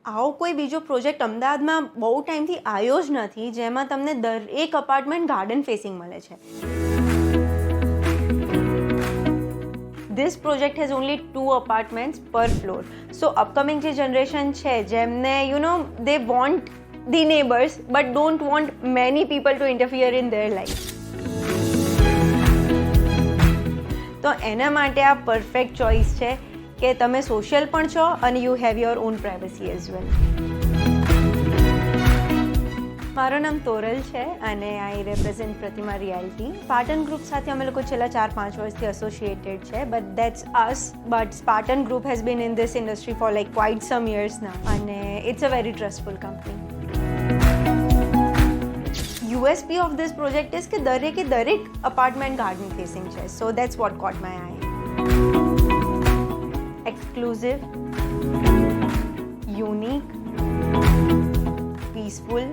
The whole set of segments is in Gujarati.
આવો કોઈ બીજો પ્રોજેક્ટ અમદાવાદમાં બહુ ટાઈમથી આવ્યો જ નથી જેમાં તમને દરેક અપાર્ટમેન્ટ ગાર્ડન ફેસિંગ મળે છે. This project has only 2 apartments per floor. So upcoming જે generation છે જેમને they want the neighbors but don't want many people to interfere in their life. તો એના માટે આ પરફેક્ટ ચોઇસ છે કે તમે સોશિયલ પણ છો અને you have your own privacy as well. મારું નામ તોરલ છે અને I represent Pratima reality. Spartan group સાથે અમે લોકો છેલ્લા 4-5 વર્ષથી એસોસિએટેડ છે but that's us. But Spartan group has been in this industry for like quite some years now અને it's a very trustful company. USP of this project is કે દરેક અપાર્ટમેન્ટ ગાર્ડન ફેસિંગ છે. So that's what caught my eye. Exclusive, unique, peaceful.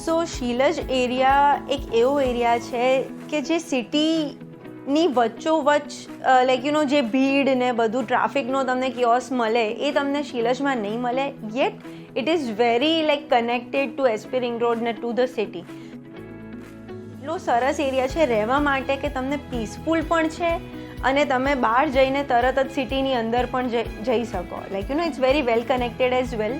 So Shilaj area એક એવો એરિયા છે કે જે સિટીની વચ્ચોવચ્ચ જે ભીડ ને બધું ટ્રાફિકનો તમને કિયોસ મળે એ તમને શીલજમાં નહીં મળે. Yet it is very connected two SP ring road ને ટુ ધ સિટી. એટલો સરસ એરિયા છે રહેવા માટે કે તમને પીસફુલ પણ છે અને તમે બહાર જઈને તરત જ સિટીની અંદર પણ જઈ શકો. It's very well connected as well.